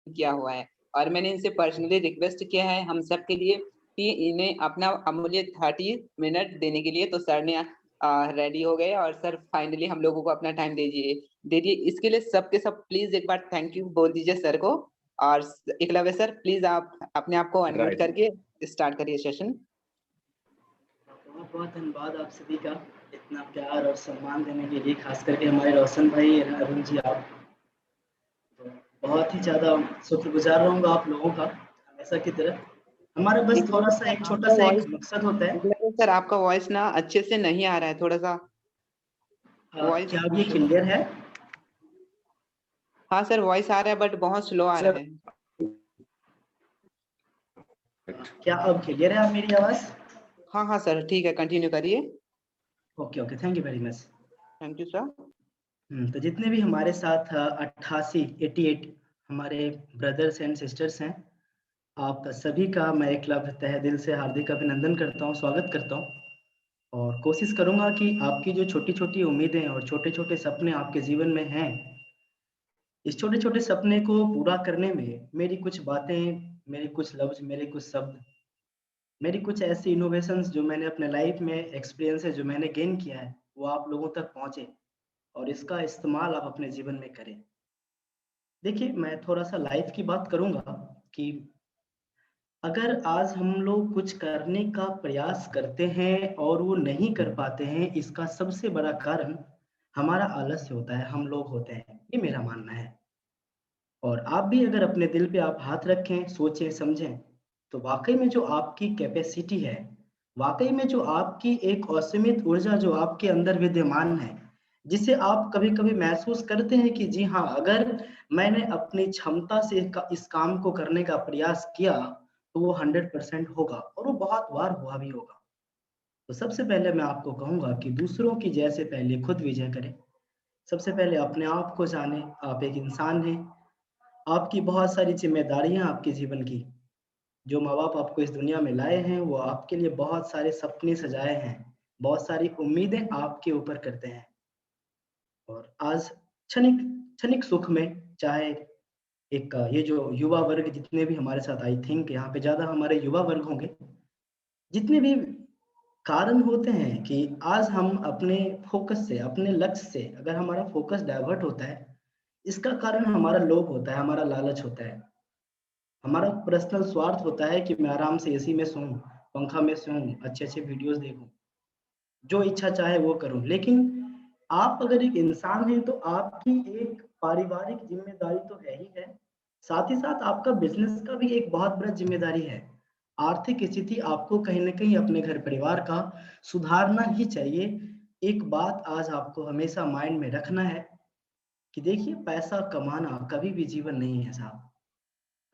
किया हुआ है और मैंने इनसे पर्सनली रिक्वेस्ट किया है हम सब के लिए कि इन्हें अपना अमूल्य 30 मिनट देने के लिए। तो सर ने रेडी हो गए और सर फाइनली हम लोगों को अपना टाइम दीजिए। इसके लिए सबके सब प्लीज एक बार थैंक यू बोल दीजिए सर को। और एकलव्य सर प्लीज आप अपने आप को अनम्यूट Right. करके स्टार्ट करिए सेशन। बहुत बहुत धन्यवाद आप सभी का इतना प्यार और सम्मान देने के लिए, खास करके हमारे रोशन भाई अरुण जी, आप तो बहुत ही ज़्यादा शुक्रगुजार रहूँगा आप लोगों का हमेशा की तरह। हमारा बस थोड़ा सा एक छोटा सा एक मकसद होता है। सर आपका वॉइस ना अच्छे से नहीं आ रहा है, थोड़ा सा वॉइस। क्या अब ये क्लियर है? हाँ सर वॉइस आ रहा है बट बहुत स्लो आ रहा है। क्या अब क्लियर है आप मेरी आवाज़? हाँ सर ठीक है, कंटिन्यू करिए। Okay, thank you very much. Thank you sir. तो जितने भी हमारे साथ 88 हमारे ब्रदर्स एंड सिस्टर्स हैं, आप सभी का मैं एकलव्य तहे दिल से हार्दिक अभिनंदन करता हूँ, स्वागत करता हूँ। और कोशिश करूँगा कि आपकी जो छोटी-छोटी उम्मीदें और छोटे-छोटे सपने आपके जीवन में हैं, इस छोटे-छोटे सपने को पूरा करने में मेरी कुछ बातें, मेरे कुछ लफ्ज़, मेरे कुछ शब्द, मेरी कुछ ऐसी इनोवेशंस जो मैंने अपने लाइफ में एक्सपीरियंसेस जो मैंने गेन किया है, वो आप लोगों तक पहुँचे और इसका इस्तेमाल आप अपने जीवन में करें। देखिए, मैं थोड़ा-सा लाइफ की बात करूँगा कि अगर आज हम लोग कुछ करने का प्रयास करते हैं और वो नहीं कर पाते हैं, इसका सबसे बड़ा कारण हमारा आलस्य होता है, हम लोग होते हैं। ये मेरा मानना है। और आप भी अगर अपने दिल पे आप हाथ रखें, सोचें, समझें, तो वाक़ई में जो आपकी कैपेसिटी है, वाक़ई में जो आपकी एक असीमित ऊर्जा जो आपके अंदर विद्यमान है, जिसे आप कभी-कभी महसूस करते हैं कि जी हाँ, अगर मैंने अपनी क्षमता से इस काम को करने का प्रयास किया, तो वो 100% होगा और वो बहुत बार हुआ भी होगा। तो सबसे पहले मैं आपको कहूँगा कि दूसरों की जय से पहले खुद विजय करें। सबसे पहले अपने आप को जानें, आप एक इंसान हैं, आपकी बहुत सारी ज़िम्मेदारियाँ आपके जीवन की, जो माँ-बाप आपको इस दुनिया में लाए हैं, वो आपके लिए बहुत सारे सपने सजाए हैं, बहुत सारी उम्मीदें आपके ऊपर करते हैं। और आज क्षणिक क्षणिक सुख में, चाहे एक ये जो युवा वर्ग जितने भी हमारे साथ, आई थिंक यहाँ पे ज़्यादा हमारे युवा वर्ग होंगे, जितने भी कारण होते हैं कि आज हम अपने फ़ोकस से, अपने लक्ष्य से अगर हमारा फ़ोकस डाइवर्ट होता है, इसका कारण हमारा लोभ होता है, हमारा लालच होता है। हमारा पर्सनल स्वार्थ होता है कि मैं आराम से एसी में सोऊँ, पंखा में सोऊँ, अच्छे-अच्छे वीडियोज़ देखूँ, जो इच्छा चाहे वो करूँ। लेकिन आप अगर एक इंसान हैं, तो आपकी एक पारिवारिक ज़िम्मेदारी तो है ही है, साथ ही साथ आपका बिज़नेस का भी एक बहुत बड़ा ज़िम्मेदारी है। आर्थिक स्थिति आपको कहीं न कहीं अपने घर परिवार का सुधारना ही चाहिए। एक बात आज आपको हमेशा माइंड में रखना है कि देखिए, पैसा कमाना कभी भी जीवन नहीं है साहब।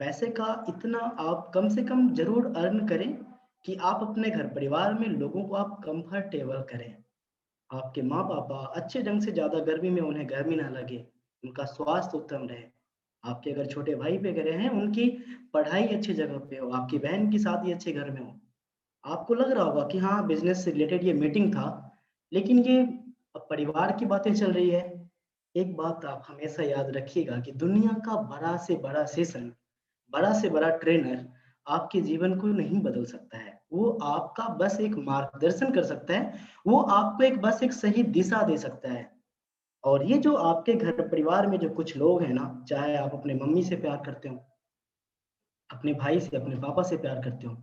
पैसे का इतना आप कम से कम ज़रूर अर्न करें कि आप अपने घर परिवार में लोगों को आप कंफर्टेबल करें। आपके माँ-पापा अच्छे ढंग से, ज़्यादा गर्मी में उन्हें गर्मी ना लगे, उनका स्वास्थ्य उत्तम रहे। आपके अगर छोटे भाई वगैरह हैं, उनकी पढ़ाई अच्छी जगह पे हो, आपकी बहन की शादी अच्छे घर में हो। आपको लग रहा होगा कि हाँ, बिज़नेस से रिलेटेड ये मीटिंग था, लेकिन ये परिवार की बातें चल रही है। एक बात आप हमेशा याद रखिएगा कि दुनिया का बड़ा से बड़ा सेशन, बड़ा से बड़ा ट्रेनर आपके जीवन को नहीं बदल सकता है। वो आपका बस एक मार्गदर्शन कर सकता है, वो आपको एक बस एक सही दिशा दे सकता है। और ये जो आपके घर परिवार में जो कुछ लोग हैं ना, चाहे आप अपने मम्मी से प्यार करते हो, अपने भाई से, अपने पापा से प्यार करते हो,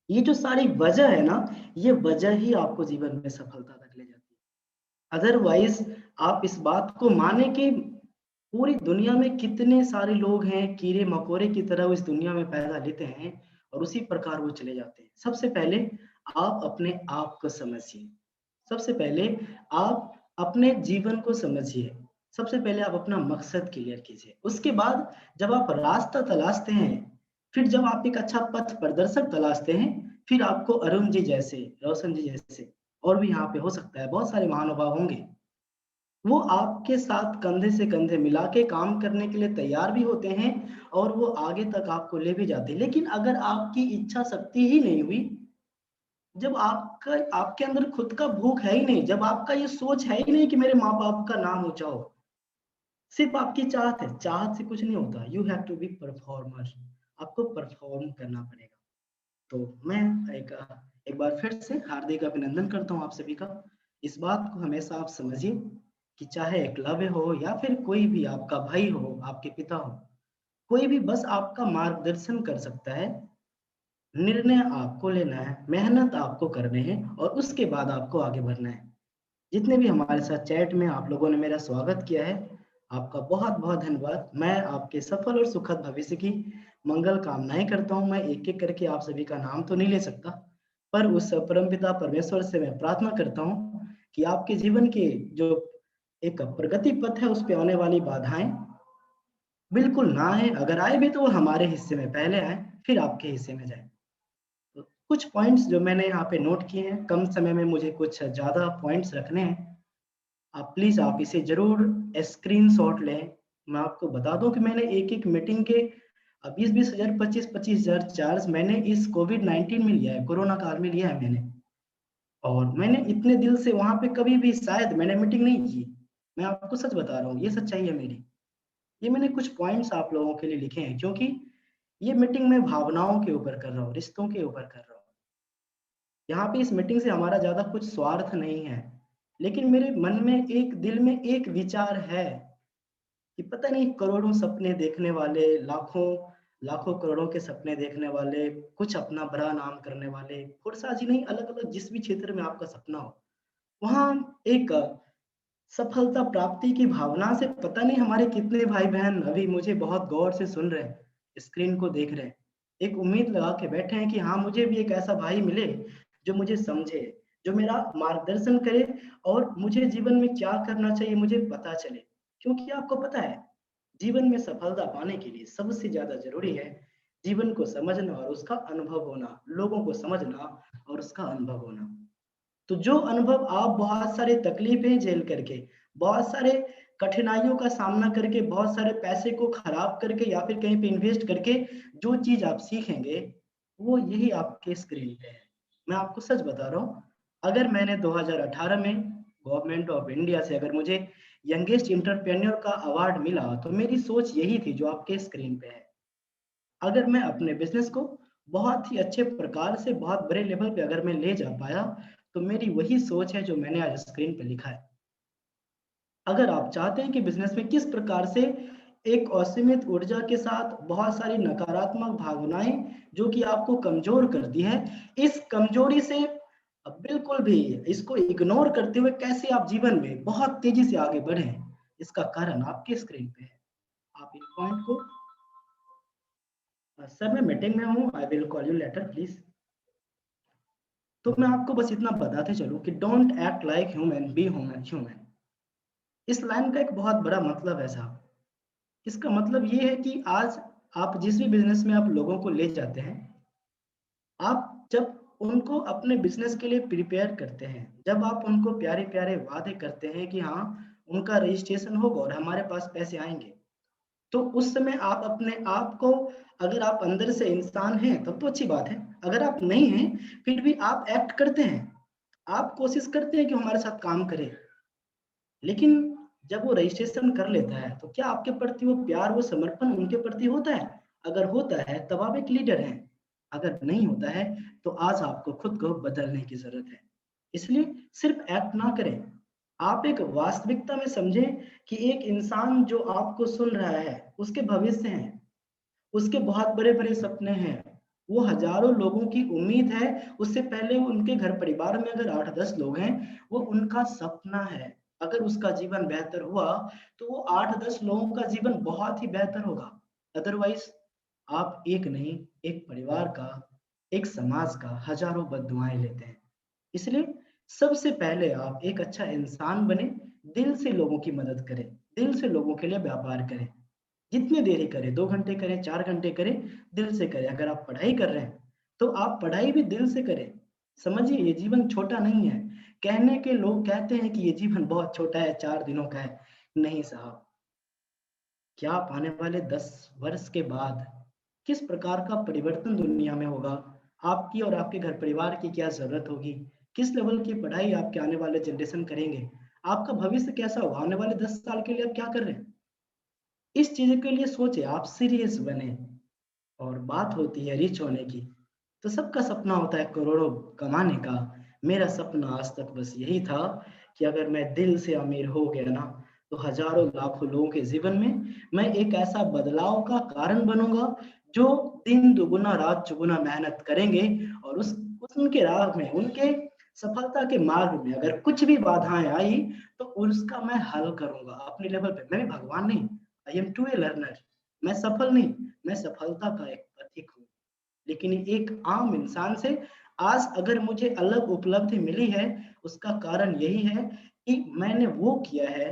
ये जो सारी वजह है ना, ये वजह ही आपको जीवन में सफलता तक ले जाती है। अदरवाइज़ आप इस बात को माने कि पूरी दुनिया में कितने सारे लोग हैं, कीड़े-मकोड़े की तरह वो इस दुनिया में पैदा लेते हैं और उसी प्रकार वो चले जाते हैं। सबसे पहले आप अपने आप को समझिए। सबसे पहले आप अपने जीवन को समझिए। सबसे पहले आप अपना मकसद क्लियर कीजिए। उसके बाद जब आप रास्ता तलाशते हैं, फिर जब आप एक अच्छा पथ प्रदर्शक तलाशते हैं, फिर आपको अरुण जी जैसे, रोशन जी जैसे और भी यहाँ पे हो सकता है बहुत सारे महानुभाव होंगे। वो आपके साथ कंधे से कंधे मिला के काम करने के लिए तैयार भी होते हैं और वो आगे तक आपको ले भी जाते हैं। लेकिन अगर आपकी इच्छा शक्ति ही नहीं हुई, जब आपका आपके अंदर खुद का भूख है ही नहीं, जब आपका ये सोच है ही नहीं कि मेरे माँ-बाप का नाम ऊँचा हो, सिर्फ आपकी चाहत है, चाहत से कुछ नहीं होता। You have to be performer, आपको परफॉर्म करना पड़ेगा। तो मैं एक बार फिर से हार्दिक अभिनंदन करता हूँ आप सभी का। इस बात को हमेशा आप समझिए कि चाहे एकलव्य हो या फिर कोई भी आपका भाई हो, आपके पिता हो, कोई भी बस आपका मार्गदर्शन कर सकता है। निर्णय आपको लेना है, मेहनत आपको करनी है और उसके बाद आपको आगे बढ़ना है। जितने भी हमारे साथ चैट में आप लोगों ने मेरा स्वागत किया है, आपका बहुत बहुत धन्यवाद। मैं आपके सफल और सुखद भविष्य की मंगल कामनाएं करता हूं। मैं एक एक करके आप सभी का नाम तो नहीं ले सकता, पर उस परमपिता परमेश्वर से मैं प्रार्थना करता हूं कि आपके जीवन के जो एक प्रगति पथ है उस पे आने वाली बाधाएं बिल्कुल ना आए, अगर आए भी तो वो हमारे हिस्से में पहले आए, फिर आपके हिस्से में जाए। तो कुछ पॉइंट्स जो मैंने यहाँ पे नोट किए हैं, कम समय में मुझे कुछ ज्यादा पॉइंट्स रखने हैं। आप प्लीज आप इसे जरूर स्क्रीनशॉट लें। मैं आपको बता दूं कि मैंने एक एक मीटिंग के 20,000 25,000 चार्ज मैंने इस कोविड-19 में लिया है, कोरोना काल में लिया है मैंने। और मैंने इतने दिल से वहां पे कभी भी शायद मैंने मीटिंग नहीं की। मैं आपको सच बता रहा हूँ, ये सच्चाई है मेरी। ये मैंने कुछ पॉइंट्स आप लोगों के लिए लिखे हैं, क्योंकि ये मीटिंग मैं भावनाओं के ऊपर कर रहा हूँ, रिश्तों के ऊपर कर रहा हूँ। यहाँ पे इस मीटिंग से हमारा ज्यादा कुछ स्वार्थ नहीं है, लेकिन मेरे मन में एक दिल में एक विचार है कि पता नहीं करोड़ों सपने देखने वाले, लाखों लाखों करोड़ों के सपने देखने वाले, कुछ अपना बड़ा नाम करने वाले, फुर्साजी नहीं, अलग अलग जिस भी क्षेत्र में आपका सपना हो, वहां एक सफलता प्राप्ति की भावना से पता नहीं हमारे कितने भाई बहन अभी मुझे बहुत गौर से सुन रहे हैं, स्क्रीन को देख रहे हैं, एक उम्मीद लगा के बैठे हैं कि हाँ मुझे भी एक ऐसा भाई मिले जो मुझे समझे, जो मेरा मार्गदर्शन करे और मुझे जीवन में क्या करना चाहिए मुझे पता चले। क्योंकि आपको पता है, जीवन में सफलता पाने के लिए सबसे ज्यादा जरूरी है जीवन को समझना और उसका अनुभव होना, लोगों को समझना और उसका अनुभव होना। तो जो अनुभव आप बहुत सारे तकलीफें झेल करके, बहुत सारे कठिनाइयों का सामना करके, बहुत सारे पैसे को खराब करके या फिर कहीं पे इन्वेस्ट करके जो चीज आप सीखेंगे, वो यही आपके स्क्रीन पे है। मैं आपको सच बता रहा हूँ, अगर मैंने 2018 में गवर्नमेंट ऑफ इंडिया से अगर मुझे यंगेस्ट इंटरप्रेन्योर का अवार्ड मिला, तो मेरी सोच यही थी जो आपके स्क्रीन पे है। अगर मैं अपने बिजनेस को बहुत ही अच्छे प्रकार से बहुत बड़े लेवल पे अगर मैं ले जा पाया, तो मेरी वही सोच है जो मैंने आज स्क्रीन पे लिखा है। अगर आप चाहते हैं कि बिजनेस में किस प्रकार से एक असीमित ऊर्जा के साथ बहुत सारी नकारात्मक भावनाएं जो कि आपको कमजोर करती है, इस कमजोरी से बिल्कुल भी इसको इग्नोर करते हुए कैसे आप जीवन में बहुत तेजी से आगे बढ़े, इसका कारण आपके स्क्रीन पे है। आप इन पॉइंट को सर मैं मीटिंग में हूँ, I will call you later please. तो मैं आपको बस इतना बताते चलूं कि don't act like human, be human human. इस लाइन का एक बहुत बड़ा मतलब है साहब। इसका मतलब ये है कि आज आप जिस भी बिजनेस में आप लोगों को ले जाते हैं, आप जब उनको अपने बिजनेस के लिए प्रिपेयर करते हैं, जब आप उनको प्यारे प्यारे वादे करते हैं कि हाँ उनका रजिस्ट्रेशन होगा और हमारे पास पैसे आएंगे, तो उस समय आप अपने आप को, अगर आप अंदर से इंसान हैं तब तो अच्छी बात है, अगर आप नहीं हैं फिर भी आप एक्ट करते हैं, आप कोशिश करते हैं कि हमारे साथ काम करें। लेकिन जब वो रजिस्ट्रेशन कर लेता है तो क्या आपके प्रति वो प्यार, वो समर्पण उनके प्रति होता है? अगर होता है तब आप एक लीडर हैं, अगर नहीं होता है तो आज आपको खुद को बदलने की जरूरत है। इसलिए सिर्फ एक्ट ना करें, आप एक वास्तविकता में समझें कि एक इंसान जो आपको सुन रहा है उसके भविष्य हैं, उसके बहुत बड़े बड़े सपने हैं, वो हजारों लोगों की उम्मीद है, उससे पहले उनके घर परिवार में अगर 8-10 लोग हैं, वो उनका सपना है। अगर उसका जीवन बेहतर हुआ तो वो 8-10 लोगों का जीवन बहुत ही बेहतर होगा। अदरवाइज आप एक नहीं, एक परिवार का, एक समाज का हजारों बददुआएं लेते हैं। इसलिए सबसे पहले आप एक अच्छा इंसान बने, दिल से लोगों की मदद करें, दिल से लोगों के लिए व्यापार करें, जितनी देर ही करें, 2 घंटे करें, 4 घंटे करें, दिल से करें। अगर आप पढ़ाई कर रहे हैं तो आप पढ़ाई भी दिल से करें। समझिए ये जीवन छोटा नहीं है। कहने के लोग कहते हैं कि ये जीवन बहुत छोटा है, 4 दिनों का है। नहीं साहब, क्या आप आने वाले 10 वर्ष के बाद किस प्रकार का परिवर्तन दुनिया में होगा, आपकी और आपके घर परिवार की क्या जरूरत होगी, किस लेवल की पढ़ाई आपके आने वाले जनरेशन करेंगे, आपका भविष्य कैसा होगा, आने वाले 10 साल के लिए आप क्या कर रहे हैं, इस चीज के लिए सोचे, आप सीरियस बने। और बात होती है रिच होने की, तो सबका सपना होता है करोड़ों कमाने का। मेरा सपना आज तक बस यही था कि अगर मैं दिल से अमीर हो गया ना, तो हजारों लाखों लोगों के जीवन में मैं एक ऐसा बदलाव का कारण बनूंगा, जो दिन दुगुना रात चौगुना मेहनत करेंगे, और उनके राह में, उनके सफलता के मार्ग में अगर कुछ भी बाधाएं आई, तो उसका मैं हल करूंगा अपने लेवल पे। मैं भी भगवान नहीं, I am too a learner. मैं सफल नहीं, मैं सफलता का एक प्रतीक हूँ। लेकिन एक आम इंसान से आज अगर मुझे अलग उपलब्धि मिली है, उसका कारण यही है कि मैंने वो किया है,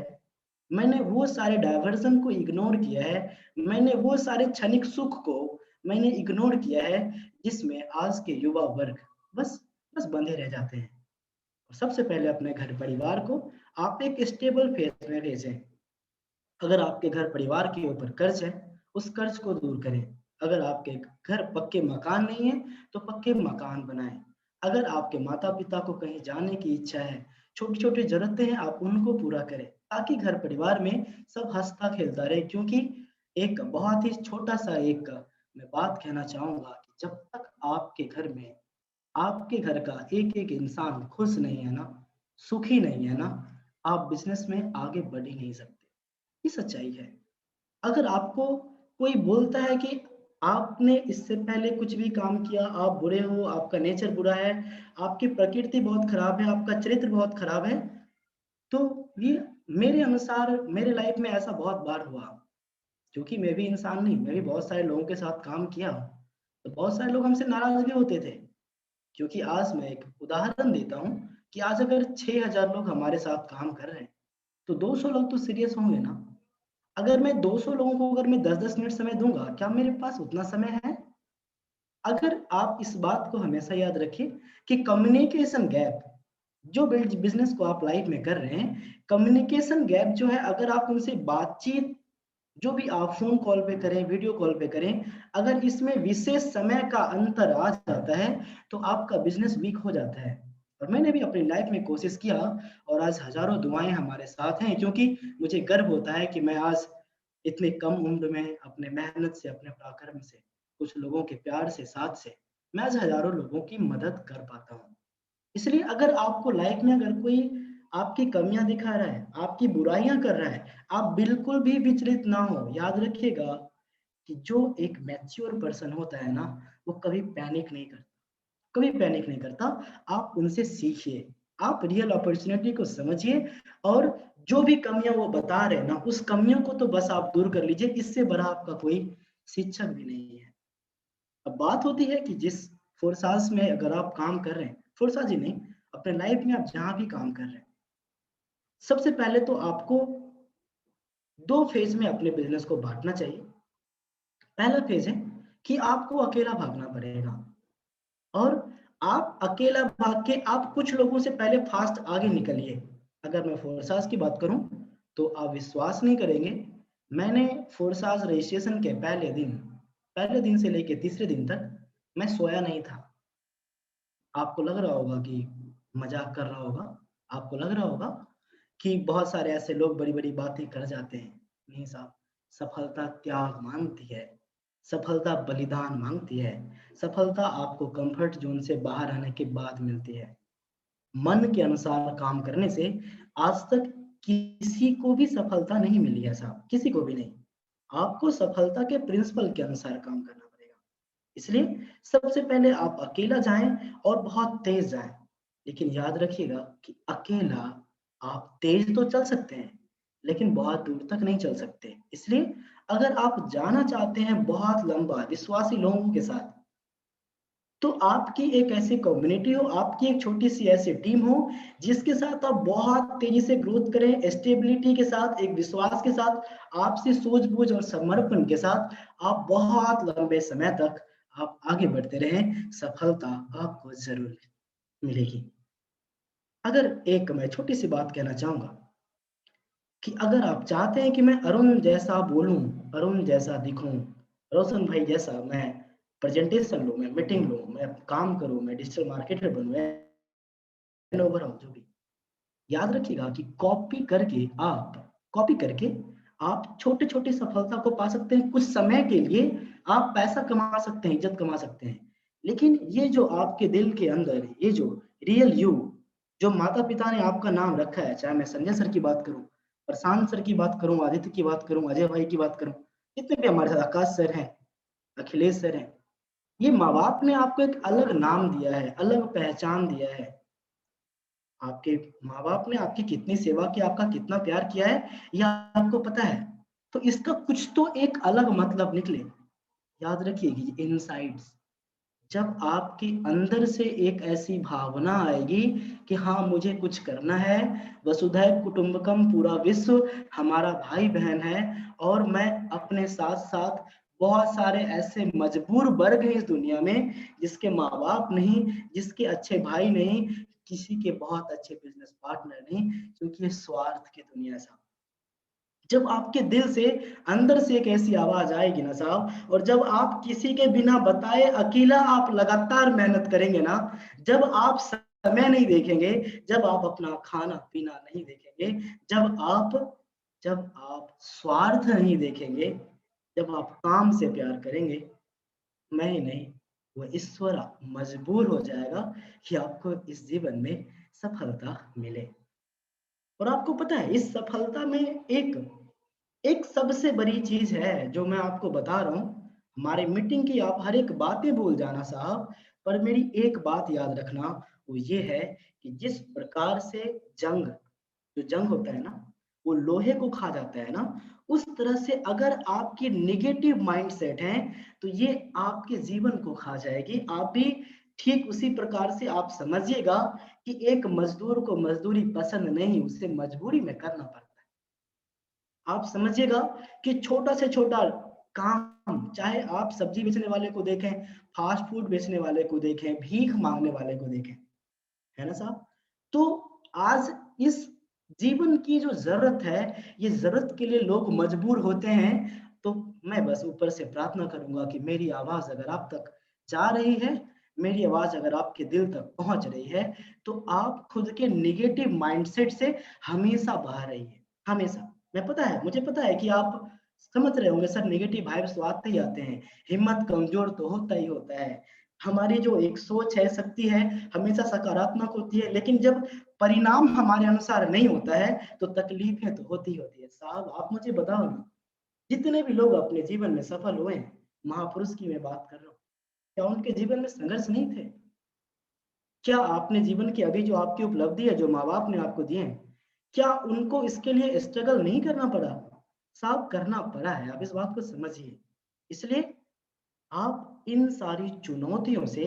मैंने वो सारे डायवर्जन को इग्नोर किया है, मैंने वो सारे क्षणिक सुख को मैंने इग्नोर किया है, जिसमें आज के युवा वर्ग बस बस बंधे रह जाते हैं। सबसे पहले अपने घर परिवार को आप एक स्टेबल फेज में भेजें। अगर आपके घर परिवार के ऊपर कर्ज है, उस कर्ज को दूर करें। अगर आपके घर पक्के मकान नहीं है, तो पक्के मकान बनाएं। अगर आपके माता पिता को कहीं जाने की इच्छा है, छोटी छोटी जरूरतें हैं, आप उनको पूरा करें, ताकि घर परिवार में सब हंसता खेलता रहे। क्योंकि एक बहुत ही छोटा सा एक मैं बात कहना चाहूंगा कि जब तक आपके घर में, आपके घर का एक एक इंसान खुश नहीं है ना, सुखी नहीं है ना, आप बिजनेस में आगे बढ़ ही नहीं सकते। ये सच्चाई है। अगर आपको कोई बोलता है कि आपने इससे पहले कुछ भी काम किया, आप बुरे हो, आपका नेचर बुरा है, आपकी प्रकृति बहुत खराब है, आपका चरित्र बहुत खराब है, तो ये मेरे अनुसार मेरे लाइफ में ऐसा बहुत बार हुआ। क्योंकि मैं भी इंसान नहीं, मैं भी बहुत सारे लोगों के साथ काम किया, तो बहुत सारे लोग हमसे नाराज भी होते थे। क्योंकि आज मैं एक उदाहरण देता हूँ कि आज अगर 6000 लोग हमारे साथ काम कर रहे हैं, तो 200 लोग तो सीरियस होंगे ना। अगर मैं 200 लोगों को अगर मैं 10-10 मिनट समय दूंगा, क्या मेरे पास उतना समय है? अगर आप इस बात को हमेशा याद रखिए कि कम्युनिकेशन गैप, जो बिजनेस को आप लाइफ में कर रहे हैं, कम्युनिकेशन गैप जो है, अगर आप उनसे बातचीत, जो भी आप फोन कॉल पे करें, वीडियो कॉल पे करें, अगर इसमें विशेष समय का अंतर आ जाता है, तो आपका बिजनेस वीक हो जाता है। और मैंने भी अपनी लाइफ में कोशिश किया, और आज हजारों दुआएं हमारे साथ हैं। क्योंकि मुझे गर्व होता है कि मैं आज इतने कम उम्र में अपने मेहनत से, अपने पराक्रम से, कुछ लोगों के प्यार से, साथ से, मैं आज हजारों लोगों की मदद कर पाता हूँ। इसलिए अगर आपको लाइफ में अगर कोई आपकी कमियां दिखा रहा है, आपकी बुराइयां कर रहा है, आप बिल्कुल भी विचलित ना हो। याद रखिएगा कि जो एक मैच्योर पर्सन होता है ना, वो कभी पैनिक नहीं करता, कभी पैनिक नहीं करता। आप उनसे सीखिए, आप रियल अपॉर्चुनिटी को समझिए, और जो भी कमियां वो बता रहे हैं ना, उस कमियों को तो बस आप दूर कर लीजिए। इससे बड़ा आपका कोई शिक्षक भी नहीं है। अब बात होती है कि जिस फोर्साज में अगर आप काम कर रहे हैं, फोर्साज ही नहीं, अपने लाइफ में आप जहां भी काम कर रहे हैं, सबसे पहले तो आपको दो फेज में अपने बिजनेस को बांटना चाहिए। पहला फेज है कि आपको अकेला भागना पड़ेगा, और आप अकेला भाग के आप कुछ लोगों से पहले फास्ट आगे निकलिए। अगर मैं फोर्साज की बात करूं, तो आप विश्वास नहीं करेंगे, मैंने फोर्साज रजिस्ट्रेशन के पहले दिन से लेके तीसरे दिन तक मैं सोया नहीं था। आपको लग रहा होगा कि मजाक कर रहा होगा, आपको लग रहा होगा कि बहुत सारे ऐसे लोग बड़ी बड़ी बातें कर जाते हैं। नहीं साहब, सफलता त्याग मांगती है, सफलता बलिदान मांगती है, सफलता आपको कंफर्ट जोन से बाहर आने के बाद मिलती है। मन के अनुसार काम करने से आज तक किसी को भी सफलता नहीं मिली है साहब, किसी को भी नहीं। आपको सफलता के प्रिंसिपल के अनुसार काम करना पड़ेगा। इसलिए सबसे पहले आप अकेला जाएं, और बहुत तेज जाएं। लेकिन याद रखिएगा कि अकेला आप तेज तो चल सकते हैं, लेकिन बहुत दूर तक नहीं चल सकते। इसलिए अगर आप जाना चाहते हैं बहुत लंबा विश्वासी लोगों के साथ, तो आपकी एक ऐसी कम्युनिटी हो, आपकी एक छोटी सी ऐसी टीम हो, जिसके साथ आप बहुत तेजी से ग्रोथ करें, स्टेबिलिटी के साथ, एक विश्वास के साथ, आपसी सूझबूझ और समर्पण के साथ आप बहुत लंबे समय तक आप आगे बढ़ते रहें। सफलता आपको जरूर मिलेगी। अगर एक मैं छोटी सी बात कहना चाहूंगा कि अगर आप चाहते हैं कि मैं अरुण जैसा बोलूं, अरुण जैसा दिखूं, रोशन भाई जैसा मैं प्रेजेंटेशन लूं, मैं मीटिंग लूं, मैं काम करूं, मैं डिजिटल मार्केटर बनूं, ओवर जो भी, याद रखिएगा कि कॉपी करके आप छोटे छोटे सफलता को पा सकते हैं, कुछ समय के लिए आप पैसा कमा सकते हैं, इज्जत कमा सकते हैं, लेकिन ये जो आपके दिल के अंदर, ये जो रियल यू, जो माता पिता ने आपका नाम रखा है, चाहे मैं संजय सर की बात करूं, प्रशांत सर की बात करूं, आदित्य की बात करूं, अजय भाई की बात करूं, जितने भी हमारे साथ आकाश सर हैं, अखिलेश सर हैं, ये माँ बाप ने आपको एक अलग नाम दिया है, अलग पहचान दिया है। आपके माँ बाप ने आपकी कितनी सेवा की, आपका कितना प्यार किया है, यह आपको पता है। तो इसका कुछ तो एक अलग मतलब निकले। याद रखिए कि इनसाइड्स, जब आपके अंदर से एक ऐसी भावना आएगी कि हाँ मुझे कुछ करना है, वसुधैव कुटुंबकम, पूरा विश्व हमारा भाई बहन है, और मैं अपने साथ साथ बहुत सारे ऐसे मजबूर वर्ग हैं इस दुनिया में, जिसके माँ बाप नहीं, जिसके अच्छे भाई नहीं, किसी के बहुत अच्छे बिजनेस पार्टनर नहीं, क्योंकि ये स्वार्थ की दुनिया है। जब आपके दिल से, अंदर से एक ऐसी आवाज आएगी ना साहब, और जब आप किसी के बिना बताए अकेला आप लगातार मेहनत करेंगे ना, जब आप समय नहीं देखेंगे, जब आप अपना खाना पीना नहीं देखेंगे, जब आप स्वार्थ नहीं देखेंगे, जब आप काम से प्यार करेंगे, मैं ही नहीं, वो ईश्वर मजबूर हो जाएगा कि आपको इस जीवन में सफलता मिले। और आपको पता है इस सफलता में एक एक सबसे बड़ी चीज है जो मैं आपको बता रहा हूँ। हमारे मीटिंग की आप हर एक बातें भूल जाना साहब, पर मेरी एक बात याद रखना, वो ये है कि जिस प्रकार से जंग, जो जंग होता है ना, वो लोहे को खा जाता है ना, उस तरह से अगर आपकी निगेटिव माइंडसेट है तो ये आपके जीवन को खा जाएगी। आप भी ठीक उसी प्रकार से आप समझिएगा कि एक मजदूर को मजदूरी पसंद नहीं, उसे मजबूरी में करना पड़ता है। आप समझिएगा कि छोटा से छोटा काम, चाहे आप सब्जी बेचने वाले को देखें, फास्ट फूड बेचने वाले को देखें, भीख मांगने वाले को देखें, है ना साहब? तो आज इस जीवन की जो जरूरत है, ये जरूरत के लिए लोग मजबूर होते हैं। तो मैं बस ऊपर से प्रार्थना करूंगा कि मेरी आवाज अगर आप तक जा रही है, मेरी आवाज अगर आपके दिल तक पहुंच रही है, तो आप खुद के निगेटिव माइंडसेट से हमेशा बाहर रहिए, हमेशा। मुझे पता है कि आप समझ रहे होंगे सर, नेगेटिव वाइब्स तो आते ही आते हैं, हिम्मत कमजोर तो होता ही होता है। हमारी जो एक सोच है, शक्ति है, हमेशा सकारात्मक होती है, लेकिन जब परिणाम हमारे अनुसार नहीं होता है तो तकलीफें तो होती होती है। साहब आप मुझे बताओ ना, जितने भी लोग अपने जीवन में सफल हुए हैं, महापुरुष की मैं बात कर रहा हूँ, क्या उनके जीवन में संघर्ष नहीं थे? क्या आपने जीवन की अभी जो आपकी उपलब्धि है, जो माँ बाप ने आपको दिए हैं, क्या उनको इसके लिए स्ट्रगल नहीं करना पड़ा? साहब करना पड़ा है, आप इस बात को समझिए। इसलिए आप इन सारी चुनौतियों से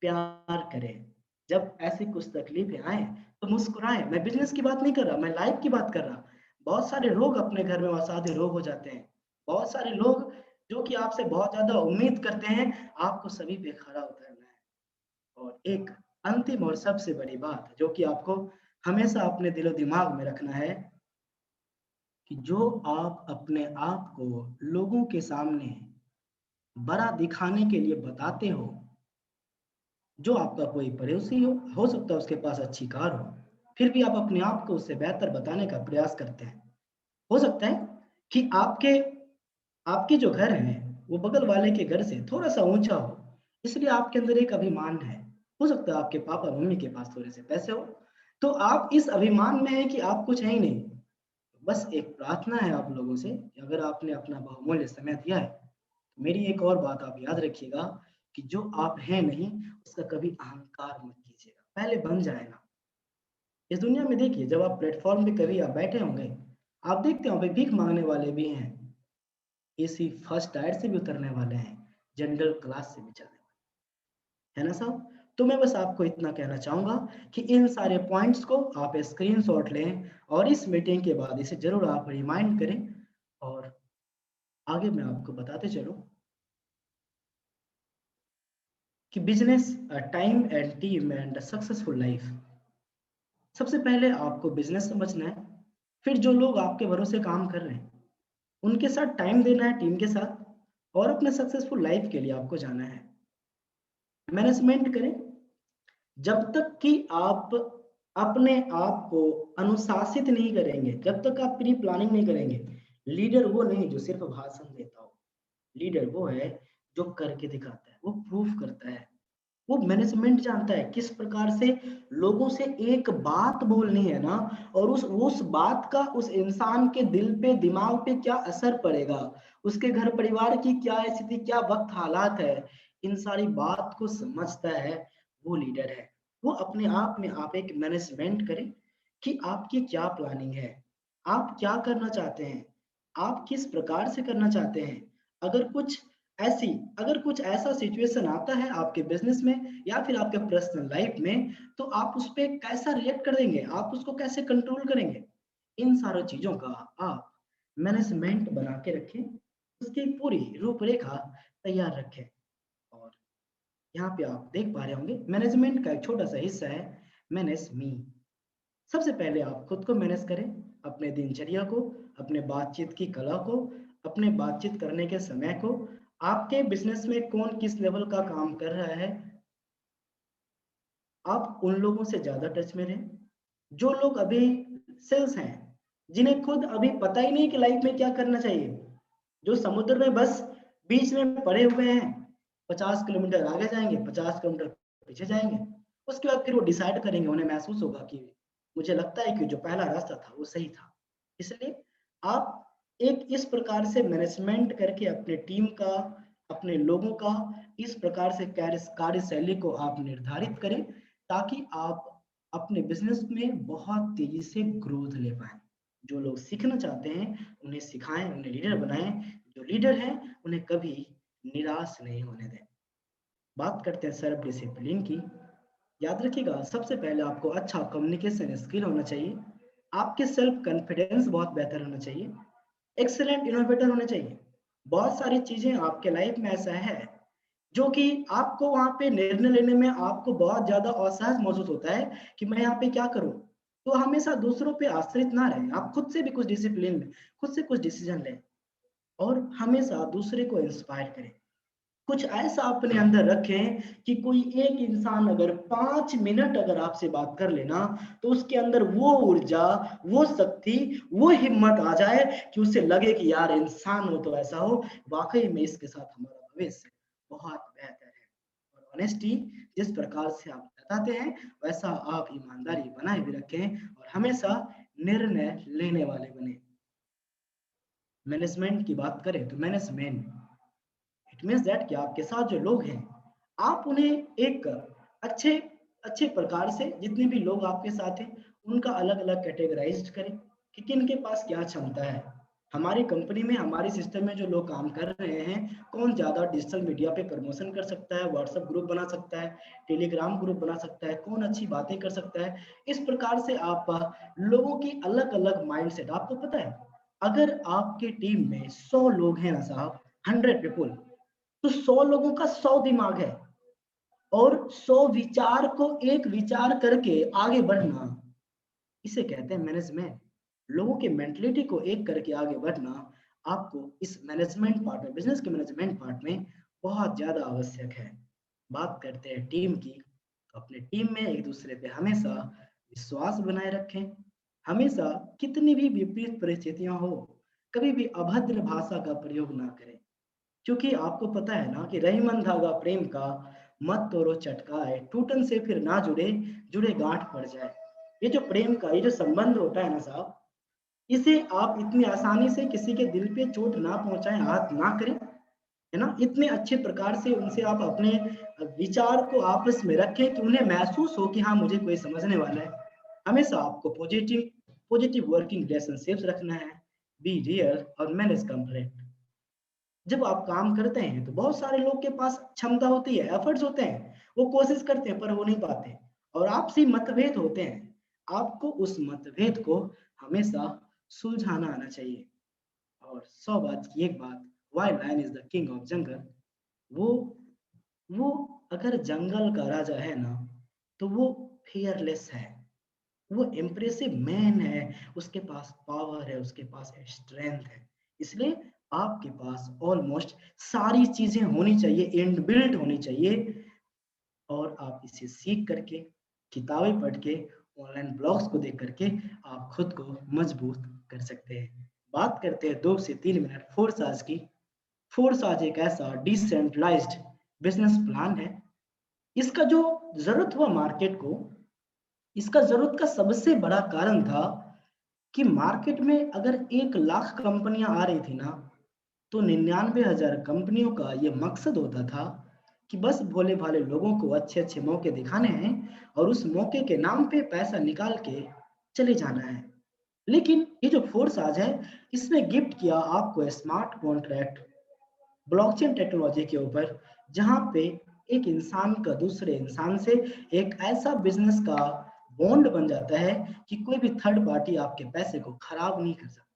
प्यार करें। जब ऐसी कुछ तकलीफें आए तो मुस्कुराएं। मैं बिजनेस की बात नहीं कर रहा, मैं लाइफ की बात कर रहा। बहुत सारे लोग अपने घर में असाध्य रोग हो जाते हैं, बहुत सारे लोग जो कि आपसे बहुत ज्यादा उम्मीद करते हैं, आपको सभी पे खरा उतरना है। और एक अंतिम और सबसे बड़ी बात जो कि आपको हमेशा अपने दिलो दिमाग में रखना है, कि जो आप अपने आप को लोगों के सामने बड़ा दिखाने के लिए बताते हो, जो आपका कोई पड़ोसी हो सकता है उसके पास अच्छी कार हो, फिर भी आप अपने आप को उससे बेहतर बताने का प्रयास करते हैं। हो सकता है कि आपके आपके जो घर है वो बगल वाले के घर से थोड़ा सा ऊंचा हो, इसलिए आपके अंदर एक अभिमान है। हो सकता है आपके पापा मम्मी के पास थोड़े से पैसे हो, तो आप इस अभिमान में है कि आप कुछ है ही नहीं। बस एक प्रार्थना है आप लोगों से कि अगर आपने अपना बहुमूल्य समय दिया है, तो मेरी एक और बात आप याद रखिएगा कि जो आप हैं नहीं, उसका कभी अहंकार मत कीजिएगा, पहले बन जाए ना। इस दुनिया में देखिए, जब आप प्लेटफॉर्म पे कभी आप बैठे होंगे, आप देखते होंगे भीख मांगने वाले भी हैं, एसी फर्स्ट टायर से भी उतरने वाले हैं, जनरल क्लास से भी चलने वाले, है ना साहब? तो मैं बस आपको इतना कहना चाहूंगा कि इन सारे पॉइंट्स को आप स्क्रीनशॉट लें, और इस मीटिंग के बाद इसे जरूर आप रिमाइंड करें। और आगे मैं आपको बताते चलूं कि business, time and team and successful life. सबसे पहले आपको बिजनेस समझना है, फिर जो लोग आपके भरोसे काम कर रहे हैं उनके साथ टाइम देना है, टीम के साथ, और अपने सक्सेसफुल लाइफ के लिए आपको जाना है। मैनेजमेंट करें, जब तक कि आप अपने आप को अनुशासित नहीं करेंगे, जब तक आप प्री प्लानिंग नहीं करेंगे, लीडर वो नहीं जो सिर्फ भाषण देता हो, लीडर वो है जो करके दिखाता है, वो प्रूफ करता है, वो मैनेजमेंट जानता है किस प्रकार से लोगों से एक बात बोलनी है ना, और उस बात का उस इंसान के दिल पे दिमाग पे क्या असर पड़ेगा, उसके घर परिवार की क्या स्थिति, क्या वक्त हालात है, इन सारी बात को समझता है, वो लीडर है। वो अपने आप में आप एक मैनेजमेंट करें कि आपकी क्या प्लानिंग है, आप क्या करना चाहते हैं, आप किस प्रकार से करना चाहते हैं। अगर कुछ ऐसी अगर कुछ ऐसा सिचुएशन आता है आपके बिजनेस में या फिर आपके पर्सनल लाइफ में, तो आप उस पे कैसा रिएक्ट करेंगे, आप उसको कैसे कंट्रोल करेंगे, इन सारी चीजों का आप मैनेजमेंट बना के रखें, उसकी पूरी रूपरेखा तैयार रखें। और यहाँ पे आप देख पा रहे होंगे मैनेजमेंट का एक छोटा सा हिस्सा है मैनेज मी। सबसे पहले आप खुद को मैनेज करें, अपने दिनचर्या को, अपने बातचीत की कला को, अपने बातचीत करने के समय को, आपके बिजनेस में कौन किस लेवल का काम कर रहा है, आप उन लोगों से ज्यादा टच में रहें जो लोग अभी सेल्स हैं, जिन्हें खुद अभी पता ही नहीं कि लाइफ में क्या करना चाहिए, जो समुद्र में बस बीच में पड़े हुए हैं, 50 किलोमीटर आगे जाएंगे, 50 किलोमीटर पीछे जाएंगे, उसके बाद फिर वो डिसाइड करेंगे, उन्हें महसूस होगा कि मुझे लगता है कि जो पहला रास्ता था वो सही था। इसलिए आप एक इस प्रकार से मैनेजमेंट करके अपने टीम का, अपने लोगों का इस प्रकार से कार्यशैली को आप निर्धारित करें, ताकि आप अपने बिजनेस में बहुत तेजी से ग्रोथ ले पाए। जो लोग सीखना चाहते हैं उन्हें सिखाएं, उन्हें लीडर बनाएं, जो लीडर हैं उन्हें कभी निराश नहीं होने दें। बात करते हैं सेल्फ डिसिप्लिन की। याद रखिएगा, सबसे पहले आपको अच्छा कम्युनिकेशन स्किल होना चाहिए, आपके सेल्फ कॉन्फिडेंस बहुत बेहतर होना चाहिए, एक्सीलेंट इनोवेटर होने चाहिए। बहुत सारी चीजें आपके लाइफ में ऐसा है जो कि आपको वहां पे निर्णय लेने में आपको बहुत ज्यादा असहज महसूस होता है कि मैं यहाँ पे क्या करूं। तो हमेशा दूसरों पे आश्रित ना रहें, आप खुद से भी कुछ डिसिप्लिन में खुद से कुछ डिसीजन लें, और हमेशा दूसरे को इंस्पायर करें। कुछ ऐसा अपने अंदर रखें कि कोई एक इंसान अगर 5 मिनट अगर आपसे बात कर लेना, तो उसके अंदर वो ऊर्जा, वो शक्ति, वो हिम्मत आ जाए कि उसे लगे कि यार इंसान हो तो ऐसा हो, वाकई में इसके साथ हमारा भविष्य बहुत बेहतर है। और ऑनेस्टी जिस प्रकार से आप बताते हैं, वैसा आप ईमानदारी बनाए भी रखें और हमेशा निर्णय लेने वाले बने। मैनेजमेंट की बात करें तो मैनेजमेंट इट मीन्स दैट कि आपके साथ जो लोग हैं, आप उन्हें एक अच्छे अच्छे प्रकार से, जितने भी लोग आपके साथ हैं उनका अलग अलग कैटेगराइज करें कि किन के पास क्या क्षमता है। हमारी कंपनी में, हमारी सिस्टम में जो लोग काम कर रहे हैं, कौन ज्यादा डिजिटल मीडिया पे प्रमोशन कर सकता है, व्हाट्सएप ग्रुप बना सकता है, टेलीग्राम ग्रुप बना सकता है, कौन अच्छी बातें कर सकता है। इस प्रकार से आप लोगों की अलग अलग माइंडसेट, आपको पता है अगर आपके टीम में 100 लोग हैं ना साहब, 100 पीपल, तो 100 लोगों का 100 दिमाग है, और 100 विचार को एक विचार करके आगे बढ़ना, इसे कहते हैं मैनेजमेंट। लोगों की मेंटलिटी को एक करके आगे बढ़ना आपको इस मैनेजमेंट पार्ट में, बिजनेस के मैनेजमेंट पार्ट में बहुत ज्यादा आवश्यक है। बात करते हैं टीम की, तो अपने टीम में एक दूसरे पे हमेशा विश्वास बनाए रखें, हमेशा कितनी भी विपरीत परिस्थितियां हो, कभी भी अभद्र भाषा का प्रयोग ना करें, क्योंकि आपको पता है ना कि रहीमन धागा प्रेम का, मत तोड़ो चटकाए, टूटन से फिर ना जुड़े, जुड़े गांठ पड़ जाए। ये जो प्रेम का ये जो संबंध होता है ना साहब, इसे आप इतनी आसानी से किसी के दिल पे चोट ना पहुंचाएं, हाथ ना करें, है ना। इतने अच्छे प्रकार से उनसे आप अपने विचार को आपस में रखें कि उन्हें महसूस हो कि हाँ मुझे कोई समझने वाला है। हमेशा आपको पॉजिटिव पॉजिटिव वर्किंग रिलेशनशिप्स रखना है, बी रियल और मैनेज कंप्लेंट। जब आप काम करते हैं तो बहुत सारे लोग के पास क्षमता होती है, एफर्ट्स होते हैं, वो कोशिश करते हैं पर हो नहीं पाते, और आपसी मतभेद होते हैं। आपको उस मतभेद को हमेशा सुलझाना आना चाहिए। और 100 बात की एक बात, why lion is the king of jungle, वो वो अगर जंगल का राजा है ना, तो वो फियरलेस है, वो इम्प्रेसिव मैन है, उसके पास पावर है, उसके पास स्ट्रेंथ है। इसलिए आपके पास ऑलमोस्ट सारी चीजें होनी चाहिए, इनबिल्ट होनी चाहिए, और आप इसे सीख करके, किताबें पढ़ के, ऑनलाइन ब्लॉग्स को देख करके आप खुद को मजबूत कर सकते हैं। बात करते हैं 2 से 3 मिनट फोर्स आज की। फोर्स आज एक ऐसा डिसेंट्रलाइज्ड बिजनेस प्लान है। इसका जो जरूरत हुआ मार्केट को, इसका जरूरत का सबसे बड़ा कारण था कि मार्केट में अगर 1 लाख कंपनियां आ रही थी ना, तो 99,000 कंपनियों का ये मकसद होता था कि बस भोले भाले लोगों को अच्छे अच्छे मौके दिखाने हैं और उस मौके के नाम पे पैसा निकाल के चले जाना है। लेकिन ये जो फोर्स आज है, इसने गिफ्ट किया आपको स्मार्ट कॉन्ट्रैक्ट ब्लॉकचेन टेक्नोलॉजी के ऊपर, जहां पे एक इंसान का दूसरे इंसान से एक ऐसा बिजनेस का बॉन्ड बन जाता है कि कोई भी थर्ड पार्टी आपके पैसे को खराब नहीं कर सकता।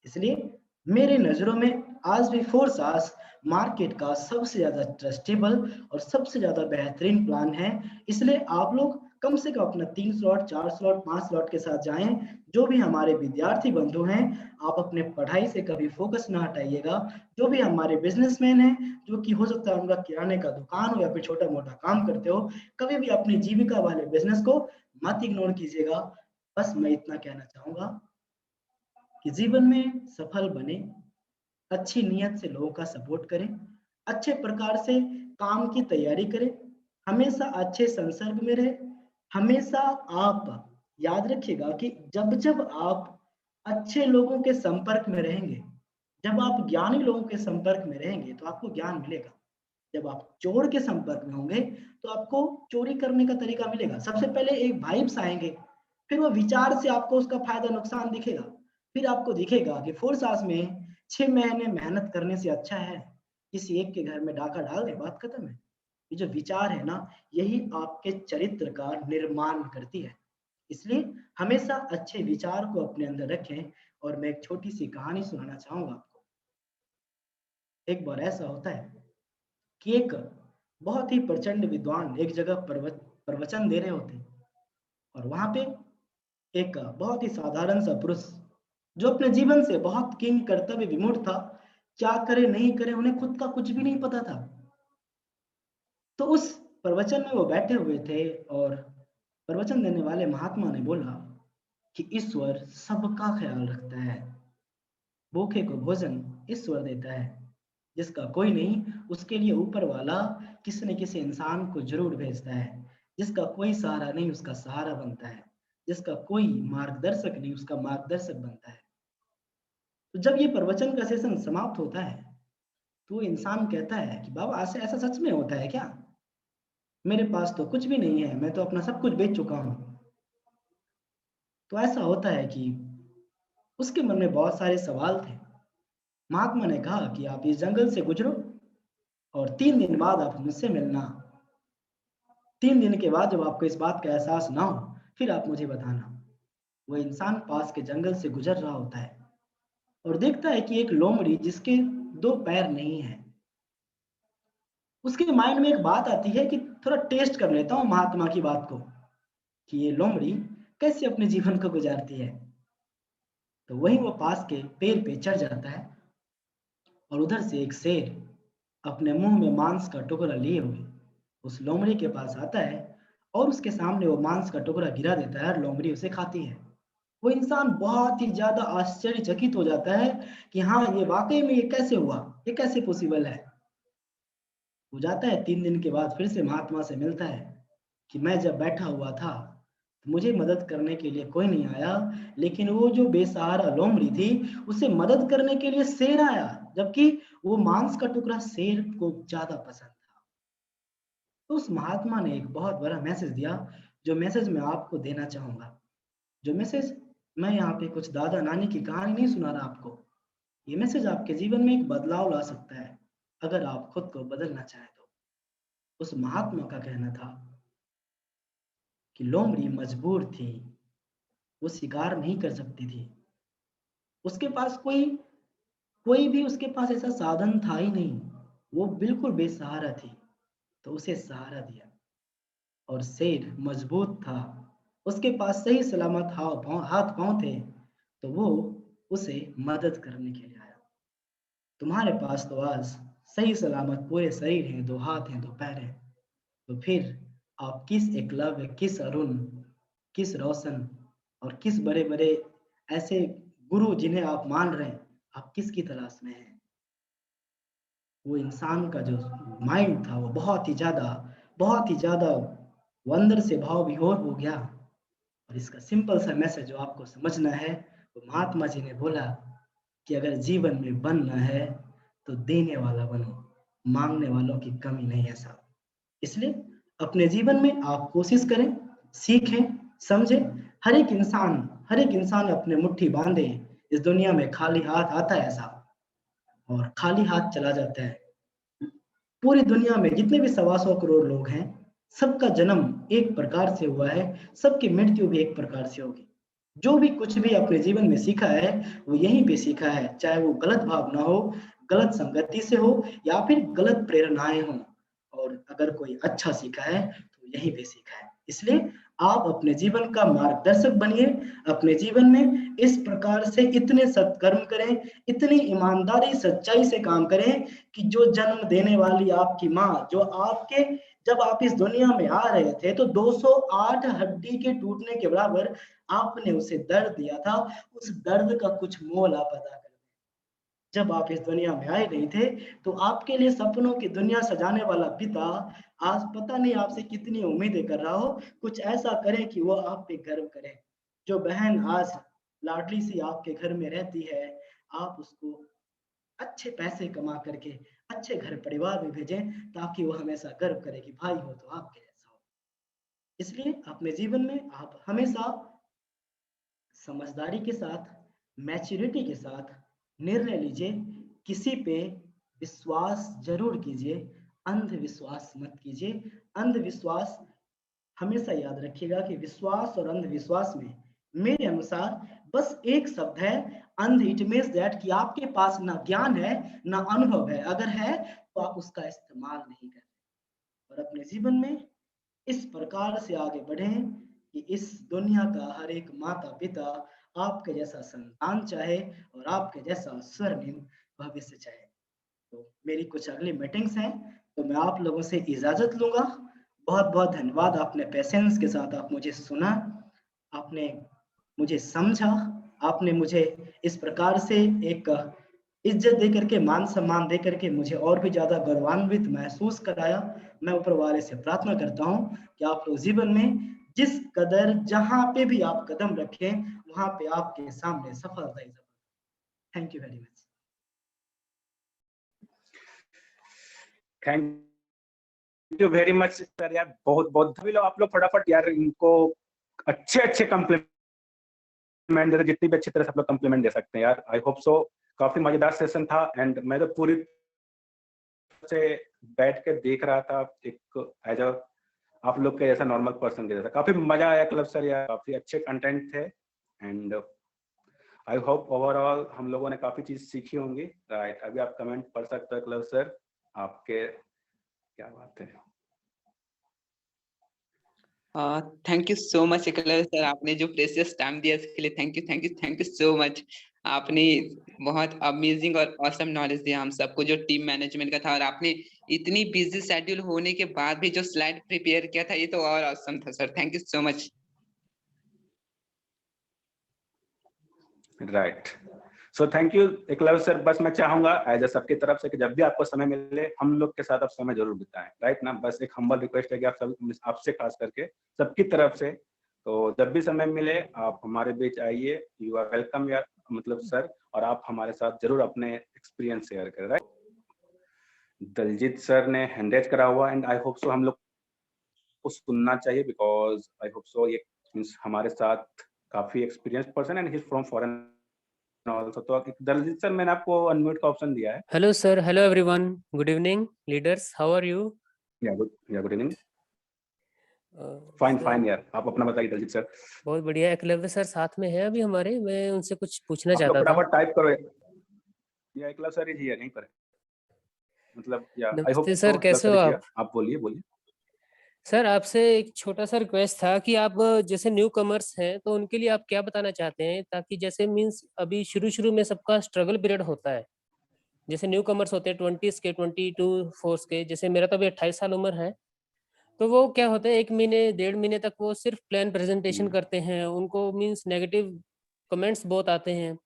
इसलिए मेरे नज़रों में आज भी फोरसास मार्केट का सबसे ज़्यादा ट्रस्टेबल और सबसे ज़्यादा बेहतरीन प्लान है। इसलिए आप लोग कम से कम अपना 3 स्लॉट, 4 स्लॉट, 5 स्लॉट के साथ जाएं। जो भी हमारे विद्यार्थी बंधु हैं, आप अपने पढ़ाई से कभी फोकस ना हटाइएगा। जो भी हमारे बिजनेसमैन हैं, जो कि हो सकता है उनका किराने का दुकान हो या फिर छोटा मोटा काम करते हो, कभी भी अपनी जीविका वाले बिजनेस को मत इग्नोर कीजिएगा। बस मैं इतना कहना चाहूंगा कि जीवन में सफल बने, अच्छी नीयत से लोगों का सपोर्ट करें, अच्छे प्रकार से काम की तैयारी करें, हमेशा अच्छे संसर्ग में रहे। हमेशा आप याद रखिएगा कि जब जब आप अच्छे लोगों के संपर्क में रहेंगे, जब आप ज्ञानी लोगों के संपर्क में रहेंगे तो आपको ज्ञान मिलेगा। जब आप चोर के संपर्क में होंगे तो आपको चोरी करने का तरीका मिलेगा। सबसे पहले एक वाइब्स आएंगे, फिर वो विचार से आपको उसका फायदा नुकसान दिखेगा। फिर आपको दिखेगा कि फोर्स आस में 6 महीने मेहनत करने से अच्छा है किसी एक के घर में डाका डाल दे, बात खत्म है। ये जो विचार है ना, यही आपके चरित्र का निर्माण करती है। इसलिए हमेशा अच्छे विचार को अपने अंदर रखें। और मैं एक छोटी सी कहानी सुनाना चाहूंगा आपको। एक बार ऐसा होता है कि एक बहुत ही प्रचंड विद्वान एक जगह प्रवचन दे रहे होते हैं, और वहां पे एक बहुत ही साधारण सा पुरुष जो अपने जीवन से बहुत किंग कर्तव्य विमूढ़ था, क्या करे नहीं करे उन्हें खुद का कुछ भी नहीं पता था। तो उस प्रवचन में वो बैठे हुए थे और प्रवचन देने वाले महात्मा ने बोला कि ईश्वर सबका ख्याल रखता है, भूखे को भोजन ईश्वर देता है, जिसका कोई नहीं उसके लिए ऊपर वाला किसी न किसी इंसान को जरूर भेजता है, जिसका कोई सहारा नहीं उसका सहारा बनता है, जिसका कोई मार्गदर्शक नहीं उसका मार्गदर्शक बनता है। तो जब ये प्रवचन का सेशन समाप्त होता है, तो इंसान कहता है कि बाबा ऐसा ऐसा सच में होता है क्या? मेरे पास तो कुछ भी नहीं है, मैं तो अपना सब कुछ बेच चुका हूँ। तो ऐसा होता है कि उसके मन में बहुत सारे सवाल थे। महात्मा ने कहा कि आप इस जंगल से गुजरो और 3 दिन बाद आप मुझसे मिलना। 3 दिन के बाद जब आपको इस बात का एहसास ना हो, फिर आप मुझे बताना। वो इंसान पास के जंगल से गुजर रहा होता है और देखता है कि एक लोमड़ी जिसके 2 पैर नहीं है, उसके माइंड में एक बात आती है कि थोड़ा टेस्ट कर लेता हूँ महात्मा की बात को, कि ये लोमड़ी कैसे अपने जीवन को गुजारती है। तो वही वो पास के पेड़ पे चढ़ जाता है और उधर से एक शेर अपने मुंह में मांस का टुकड़ा लिए हुए उस लोमड़ी के पास आता है और उसके सामने वो मांस का टुकड़ा गिरा देता है और लोमड़ी उसे खाती है। वो इंसान बहुत ही ज्यादा आश्चर्यचकित हो जाता है कि हाँ, ये वाकई में ये कैसे हुआ, ये कैसे पॉसिबल है। वो जाता है 3 दिन के बाद फिर से महात्मा से मिलता है कि मैं जब बैठा हुआ था तो मुझे मदद करने के लिए कोई नहीं आया, लेकिन वो जो बेसहारा लोमड़ी थी उसे मदद करने के लिए शेर आया, जबकि वो मांस का टुकड़ा शेर को ज्यादा पसंद था। तो उस महात्मा ने एक बहुत बड़ा मैसेज दिया, जो मैसेज मैं आपको देना चाहूंगा। जो मैसेज, मैं यहाँ पे कुछ दादा नानी की कहानी नहीं सुना रहा आपको। ये मैसेज आपके जीवन में एक बदलाव ला सकता है अगर आप खुद को बदलना चाहें तो। उस महात्मा का कहना था कि लोमड़ी मजबूर थी, वो शिकार नहीं कर सकती थी, उसके पास कोई कोई भी उसके पास ऐसा साधन था ही नहीं, वो बिल्कुल बेसहारा थी। तो उसे सहारा दिया। और शेर मजबूत था, उसके पास सही सलामत हाथ पांव थे, तो वो उसे मदद करने के लिए आया। तुम्हारे पास तो आज सही सलामत पूरे शरीर हैं, 2 हाथ हैं, 2 पैर हैं, तो फिर आप किस एकलव्य, किस अरुण, किस रोशन और किस बड़े बड़े ऐसे गुरु जिन्हें आप मान रहे हैं, आप किसकी तलाश में हैं? वो इंसान का जो माइंड था वो बहुत ही ज़्यादा वो अंदर से भाव विभोर हो गया। और इसका सिंपल सा मैसेज जो आपको समझना है, वो महात्मा जी ने बोला कि अगर जीवन में बनना है तो देने वाला बनो, मांगने वालों की कमी नहीं है साहब। इसलिए अपने जीवन में आप कोशिश करें, सीखें, समझें। हर एक इंसान अपने मुट्ठी बांधे इस दुनिया में खाली हाथ आता है साहब, और खाली हाथ चला जाता है। पूरी दुनिया में जितने भी 125 करोड़ लोग हैं, सबका जन्म एक प्रकार से हुआ है, सबकी मृत्यु भी एक प्रकार से होगी। जो भी कुछ भी अपने जीवन में सीखा है, वो यहीं पे सीखा है, चाहे वो गलत भावना हो, गलत संगति से हो या फिर गलत प्रेरणाएँ हों। और अगर कोई अच्छा सीखा है, तो यहीं पे सीखा है। इसलिए आप अपने जीवन का मार्गदर्शक बनिए, अपने जीवन में इस प्रकार से इतने सत्कर्म करें, इतनी ईमानदारी, सच्चाई से काम करें कि जो जन्म देने वाली आपकी माँ, जो आपके जब आप इस दुनिया में आ रहे थे, तो 208 हड्डी के टूटने के बराबर आपने उसे दर्द दिया था, उस दर्द का कुछ मोल आप अदा करें। जब आप इस दुनिया में आए नहीं थे, तो आपके लिए सपनों की दुनिया सजाने वाला पिता आज पता नहीं आपसे कितनी उम्मीदें कर रहा हो। कुछ ऐसा करें कि वो आप पे गर्व करे। जो बहन आज लाडली सी आपके घर में रहती है, आप उसको अच्छे पैसे कमा करके अच्छे घर परिवार में भेजें, ताकि वो हमेशा गर्व करे कि भाई हो तो आपके जैसा हो। इसलिए अपने जीवन में आप हमेशा समझदारी के साथ, मैच्योरिटी के साथ निर्णय लीजिए। किसी पे विश्वास ज़रूर कीजिए, अंधविश्वास मत कीजिए। अंधविश्वास हमेशा याद रखिएगा कि विश्वास और अंधविश्वास में मेरे अनुसार बस एक शब्द है, अंध। इट मीन्स दैट कि आपके पास ना ज्ञान है, ना अनुभव है। अगर है, तो आप उसका इस्तेमाल नहीं कर रहे। और अपने जीवन में इस प्रकार से आगे बढ़ें कि इस दुनिया का हर एक माता-पिता आपके जैसा संतान चाहे और आपके जैसा स्वर्णिम भविष्य चाहे। तो मेरी कुछ अगली मीटिंग्स हैं, तो मैं आप लोगों से इजाज़त लूँगा। बहुत-बहुत धन्यवाद, आपने पेशेंस के साथ आप मुझे सुना, आपने मुझे समझा, आपने मुझे इस प्रकार से एक इज़्ज़त दे करके, मान-सम्मान दे करके मुझे और भी ज़्यादा गौरवान्वित महसूस कराया। मैं ऊपर वाले से प्रार्थना करता हूँ कि आप लोग जीवन में जिस कदर जहाँ पे भी आप कदम रखें, वहाँ पे आपके सामने सफलता ही सफलता। Thank you very much. Thank you very much sir यार, बहुत बहुत सभी लोग आप लोग फटाफट यार इनको अच्छे कम्प्लीमेंट दे, जितनी भी अच्छी तरह से आप लोग कम्प्लीमेंट दे सकते हैं यार। आई होप सो काफी मजेदार सेशन था, एंड मैं तो पूरी से बैठ के देख रहा था एक एज अ आप लोग के जैसा नॉर्मल पर्सन के जैसा। काफी मजा आया क्लब सर यार, काफी अच्छे कंटेंट थे, एंड आई होप ओवरऑल हम लोगों ने काफी चीज सीखी होंगी। राइट, अभी आप कमेंट पढ़ सकते हो क्लब सर, आपके क्या बात है। Thank you so much Eklavya sir, आपने जो प्रेशियस टाइम दिया इसके लिए थैंक यू सो मच। आपने बहुत अमेजिंग और ऑसम नॉलेज दिया हम सबको जो टीम मैनेजमेंट का था, और आपने इतनी बिजी शेड्यूल होने के बाद भी जो स्लाइड प्रिपेयर किया था, ये तो और ऑसम था sir. Thank you so much. Right, so thank you Eklavya sir. बस मैं चाहूंगा एज अ सबकी तरफ से कि जब भी आपको समय मिले हम लोग के साथ आप समय जरूर बिताएं। राइट ना, बस एक हम्बल रिक्वेस्ट है कि आप सब, आपसे खास करके सबकी तरफ से, तो जब भी समय मिले आप हमारे बीच आइए। यू आर वेलकम यार, मतलब सर, और आप हमारे साथ जरूर अपने एक्सपीरियंस शेयर करें। राइट, दलजीत सर ने हैंड रेज करा हुआ, एंड आई होप सो हम लोग को सुनना चाहिए, बिकॉज आई होप सो ये मींस हमारे साथ काफी experience person, and he is from foreign also। तो दलजीत सर, मैंने आपको अनम्यूट का ऑप्शन दिया है। Hello sir, hello everyone, good evening leaders, how are you? या गुड इवनिंग। फाइन यार, आप अपना बताइए दलजीत सर। बहुत बढ़िया। एकलव्य सर साथ में है अभी हमारे, मैं उनसे कुछ पूछना आप चाहता लोग था। फटाफट टाइप करो, या एकलव्य सर ही है यहीं पर, मतलब या आई होप नमस्ते सर, कैसे हो आप बोलिए। सर आपसे एक छोटा सा रिक्वेस्ट था कि आप जैसे न्यू कमर्स हैं तो उनके लिए आप क्या बताना चाहते हैं, ताकि जैसे मींस अभी शुरू में सबका स्ट्रगल पीरियड होता है, जैसे न्यू कमर्स होते हैं 20s के, 22 के, जैसे मेरा तो अभी 28 साल उम्र है, तो वो क्या होता है 1 महीने 1.5 महीने तक वो सिर्फ प्लान प्रेजेंटेशन करते हैं, उनको मींस नेगेटिव कमेंट्स बहुत आते हैं,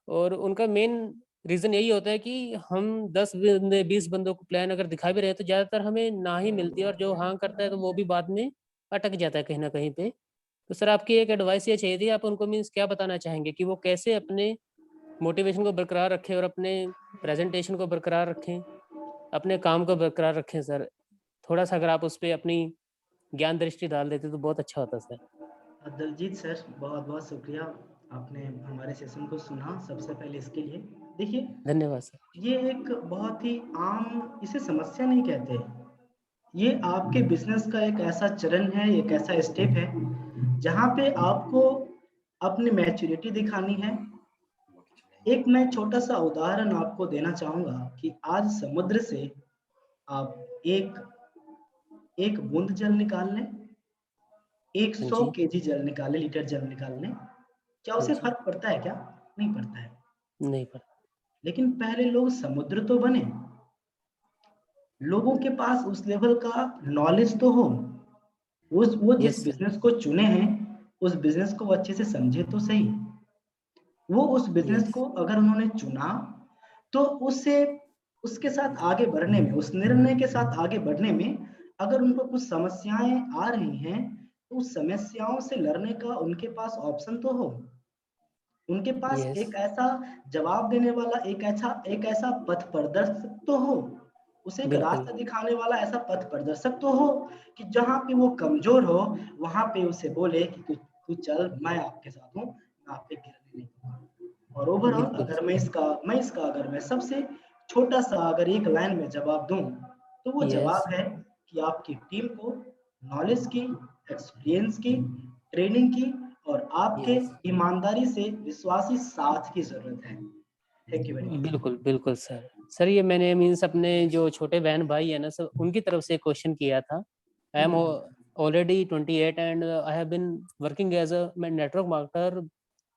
और उनका मेन रीज़न यही होता है कि हम 10 बंदे 20 बंदों को प्लान अगर दिखा भी रहे हैं तो ज़्यादातर हमें ना ही मिलती है, और जो हाँ करता है तो वो भी बाद में अटक जाता है कहीं न कहीं पे। तो सर आपकी एक एडवाइस ये चाहिए थी, आप उनको मीन्स क्या बताना चाहेंगे कि वो कैसे अपने मोटिवेशन को बरकरार रखें और अपने प्रेजेंटेशन को बरकरार रखें, अपने काम को बरकरार रखें सर? थोड़ा-सा अगर आप उस पे अपनी ज्ञान दृष्टि डाल देते तो बहुत अच्छा होता सर। दलजीत सर, बहुत-बहुत शुक्रिया, आपने हमारे सेशन को सुना सबसे पहले इसके लिए। देखिए, धन्यवाद सर। ये एक बहुत ही आम, इसे समस्या नहीं कहते। ये आपके बिज़नेस का एक ऐसा चरण है, एक ऐसा स्टेप है, जहाँ पे आपको अपनी मैच्योरिटी दिखानी है। एक मैं छोटा-सा उदाहरण आपको देना चाहूँगा कि आज समुद्र से आप एक बूंद जल निकाल लें, हाँ 100 जी, केजी जल निकालें, लीटर जल निकाल लें, क्या हाँ उससे जी। फ़र्क पड़ता है क्या? नहीं पड़ता है। नहीं पता। लेकिन पहले लोग समुद्र तो बने, लोगों के पास उस लेवल का नॉलेज तो हो, वो जिस यस सर। बिज़नेस को चुने हैं, उस बिज़नेस को वो अच्छे से समझे तो सही। वो उस बिज़नेस यस, को अगर उन्होंने चुना, तो उससे उसके साथ आगे बढ़ने में, उस निर्णय के साथ आगे बढ़ने में अगर उनको कुछ समस्याएँ आ रही हैं, तो उस समस्याओं से लड़ने का उनके पास ऑप्शन तो हो। उनके पास यस, एक ऐसा जवाब देने वाला, एक ऐसा पथ प्रदर्शक तो हो, उसे एक बिल्कुल। रास्ता दिखाने वाला ऐसा पथ प्रदर्शक तो हो कि जहाँ पे वो कमज़ोर हो, वहाँ पे उसे बोले कि तू तू चल, मैं आपके साथ हूँ, मैं आप पे गिरने नहीं दूँगा। और ओवरऑल बिल्कुल अगर सर। मैं इसका अगर मैं सबसे छोटा-सा अगर एक लाइन में जवाब दूँ, तो वो यस, जवाब है कि आपकी टीम को नॉलेज की, एक्सपीरियंस की, ट्रेनिंग की और आपके यस। ईमानदारी से विश्वासी साथ की ज़रूरत है। Thank you very much. बिल्कुल, बिल्कुल सर। सर ये मैंने मीन्स अपने जो छोटे बहन भाई हैं ना सर, उनकी तरफ से क्वेश्चन किया था। I am already 28 and I have been working as a मैं network marketer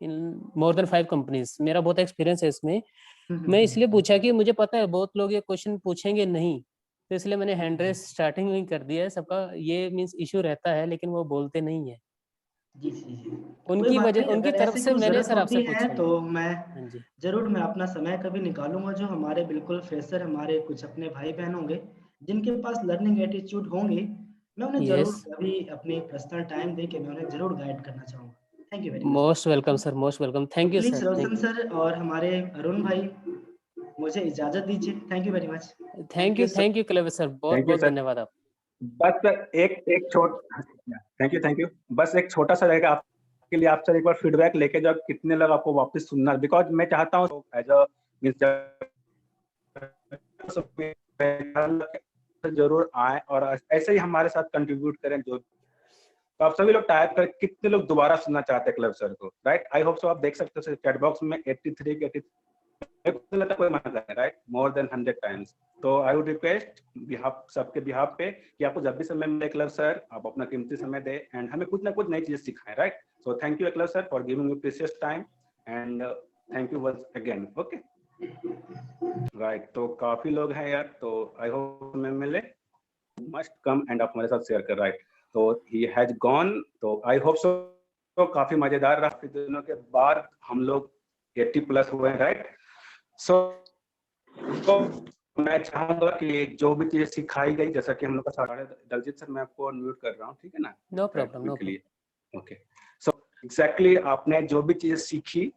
in more than 5 companies. मेरा बहुत एक्सपीरियंस है इसमें। मैं इसलिए पूछा कि मुझे पता है बहुत लोग ये क्वेश्चन पूछेंगे नहीं, तो इसलिए मैंने हैंड रेज़ स्टार्टिंग में ही कर दिया है। सबका ये मीन्स इश्यू रहता है लेकिन वो बोलते नहीं हैं। जी, जी, जी। कोई उनकी बात वजह नहीं, उनकी अगर तरफ ऐसी से कोई मैंने ज़रूरत सर आपसे होती है पूछा है। तो हाँ जी। मैं अपना समय कभी निकालूँगा, जो हमारे बिल्कुल फ्रेशर हमारे कुछ अपने भाई-बहन होंगे, जिनके पास लर्निंग एटीट्यूड होंगे, मैं उन्हें ज़रूर यस। कभी अपनी पर्सनल टाइम देके मैं उन्हें ज़रूर गाइड करना चाहूँगा। Thank you very much. Most welcome sir, most welcome. तो thank you please sir, Roshan thank you. Sir और हमारे अरुण भाई, मुझे इजाज़त दीजिए। Thank you very much. Thank you clever sir, thank you बहुत-बहुत सर। धन्यवाद आप। बस सर एक एक छोट थैंक यू। बस एक छोटा सा रहेगा आपके लिए, आप सर एक बार फीडबैक लेके जाओ कितने लोग आपको वापस सुनना, बिकॉज मैं चाहता हूँ एज अ जरूर आए और ऐसे ही हमारे साथ कंट्रीब्यूट करें। जो तो आप सभी लोग टाइप कर कितने लोग दोबारा सुनना चाहते हैं क्लब सर को, राइट? आई होप सो आप देख सकते हो चैट बॉक्स में 83 के 83 कोई मना है, राइट? More than 100 times. तो आई वुड रिक्वेस्ट बिहाफ सबके बिहाफ पे कि आपको जब भी समय मिले क्लब सर, आप अपना कीमती समय दे एंड हमें कुछ ना कुछ नई चीजें सिखाएं, right? So thank you club sir for giving me precious time and thank you once again. Okay right, तो काफी लोग हैं यार, तो आई होप हमें मिले, मस्ट कम एंड आप हमारे साथ शेयर कर, राइट? तो ही हैज गॉन, तो आई होप सो तो काफी मजेदार रहा। काफी दिनों के बाद हम लोग 80 प्लस हुए हैं, राइट? सो तो मैं चाहूंगा कि जो भी चीजें सिखाई गई, जैसा कि हम लोग का सारा दलजीत सर, मैं आपको अनम्यूट कर रहा हूँ, ठीक है ना? No right, problem, no quickly. Problem. Okay, so exactly आपने जो भी चीजें सीखी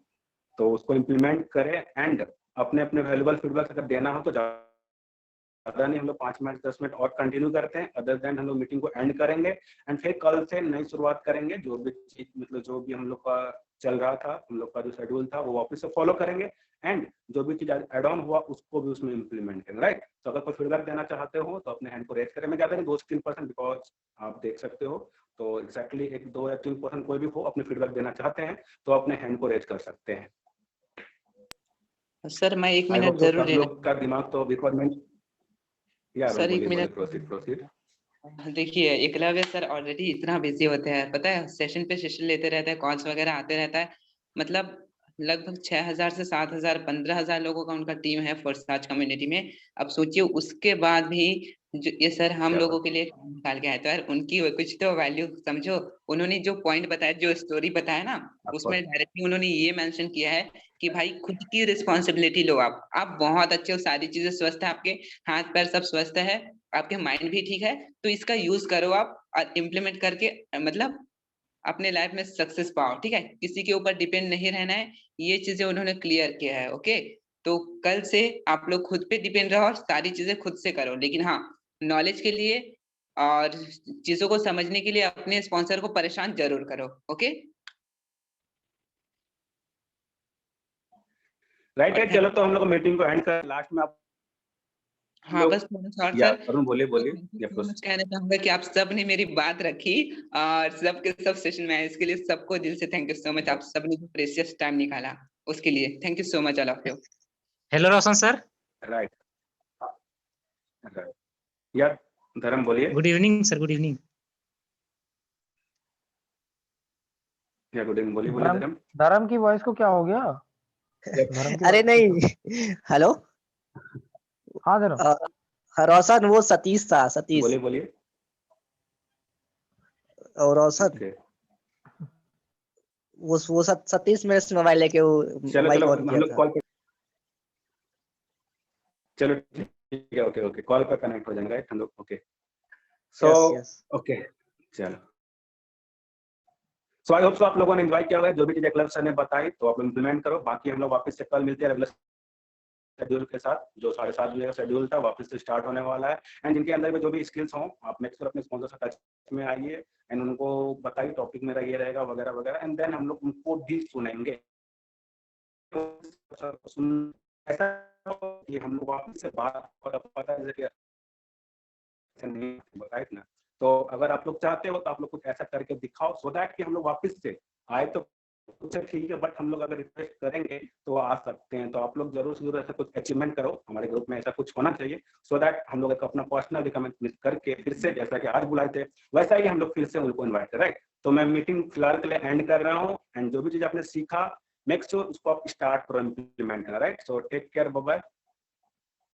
तो उसको इम्प्लीमेंट करें एंड अपने अपने वैल्यूबल फीडबैक अगर देना हो तो ज्यादा नहीं, हम लोग 5 मिनट 10 मिनट और कंटिन्यू करते हैं। अदर देन हम लोग मीटिंग को एंड करेंगे एंड फिर कल से नई शुरुआत करेंगे। जो भी चीज मतलब जो भी हम लोग का चल रहा था, हम लोग का जो शेड्यूल था, वो वापस से फॉलो करेंगे एंड जो भी चीज एड ऑन हुआ उसको भी उसमें इम्प्लीमेंट करेंगे, राइट? तो अगर कोई फीडबैक देना चाहते हो तो अपने हैंड को रेज करें। मैं ज्यादा नहीं 2-3% बिकॉज आप देख सकते हो, तो एक्जैक्टली 1-2 या 3% कोई भी हो अपने फीडबैक देना चाहते हैं तो अपने हैंड को रेज कर सकते हैं। सर मैं 1 आई मिनट होप सो जरूर सब लेना। लोग का दिमाग तो बिकॉज मैं सर 1 बोलिए मिनट। प्रोसीड। देखिए एकलव्य सर ऑलरेडी इतना बिजी होते हैं, पता है, सेशन पे सेशन लेते रहते हैं, कॉल्स वगैरह आते रहता है। मतलब लगभग 6,000 से 7,000 15,000 लोगों का उनका टीम है फोर्सटाच कम्युनिटी में। अब सोचिए उसके बाद भी जो ये सर हम क्या लोगों बात के लिए time निकाल के आए, तो यार उनकी कुछ तो वैल्यू समझो। उन्होंने जो पॉइंट बताया, जो स्टोरी बताया ना, Of उसमें course. डायरेक्टली उन्होंने ये मेंशन किया है कि भाई खुद की रिस्पॉन्सिबिलिटी लो। आप बहुत अच्छे हो, सारी चीजें स्वस्थ है, आपके हाथ पैर सब स्वस्थ है, आपके माइंड भी ठीक है, तो इसका यूज करो आप और इम्प्लीमेंट करके मतलब अपने लाइफ में सक्सेस पाओ। ठीक है, किसी के ऊपर डिपेंड नहीं रहना है, ये चीजें उन्होंने क्लियर किया है। ओके, तो कल से आप लोग खुद पे डिपेंड रहो और सारी चीजें खुद से करो, लेकिन हाँ नॉलेज के लिए और चीजों को समझने के लिए अपने स्पॉन्सर को परेशान जरूर करो। ओके राइट है। चलो तो हम लोग मीटिंग को एंड कर, लास्ट में आप हाँ बस थोड़ा शॉर्ट या सर, अरुण बोलिए बोलिए या तो मैं कहना चाहूंगा कि आप सब ने मेरी बात रखी और सबके सब सेशन में आए, इसके लिए सबको दिल से थैंक यू सो मच। आप सब ने जो प्रेशियस टाइम निकाला उसके लिए thank you so much all of you. Hello Roshan sir. Right या धर्म बोलिए good evening sir. Good evening. या गुड इवनिंग बोलिए धर्म। धर्म की वॉइस को क्या हो गया? धर्म की अरे voice को नहीं, हेलो। हाँ धर्म। रोशन वो सतीश था, सतीश। बोलिए बोलिए। और रोशन ओके वो सतीश मेरे से मोबाइल लेके वो चलो माइक चलो ऑन हम किया लोग था। कॉल पे, चलो ठीक है, ओके ओके, कॉल पे कनेक्ट हो जाएंगे हम लोग। ओके सो यस ओके चलो। सो आई होप सो आप लोगों ने एंजॉय किया होगा, जो भी चीजें क्लब सर ने बताई तो आप इम्प्लीमेंट करो। बाकी हम लोग वापस से कल मिलते हैं रेगुलर शेड्यूल के साथ, जो 7:30 बजे का शेड्यूल था वापस से स्टार्ट होने वाला है। एंड जिनके अंदर में जो भी स्किल्स हों, आप मेक श्योर अपने स्पॉन्सर से टच में आइए एंड उनको बताइए टॉपिक मेरा ये रहेगा वगैरह वगैरह, एंड देन हम लोग उनको भी सुनेंगे। ऐसा कि हम लोग वापस से बात पता है नहीं बताए ना, तो अगर आप लोग चाहते हो तो आप लोग कुछ ऐसा करके दिखाओ सो दैट कि हम लोग वापस से आए तो कुछ ठीक है, बट हम लोग अगर रिक्वेस्ट करेंगे तो आ सकते हैं। तो आप लोग जरूर से जरूर ऐसा कुछ अचीवमेंट करो, हमारे ग्रुप में ऐसा कुछ होना चाहिए सो दैट हम लोग अपना पर्सनल रिकमेंड करके फिर से जैसा कि आज बुलाए थे वैसा ही हम लोग फिर से उनको इन्वाइट करें। राइट, तो मैं मीटिंग फिलहाल के लिए एंड कर रहा हूँ एंड जो भी चीज आपने सीखा मेक श्योर उसको आप स्टार्ट करो इम्प्लीमेंट करना। Right, so take care, bye bye.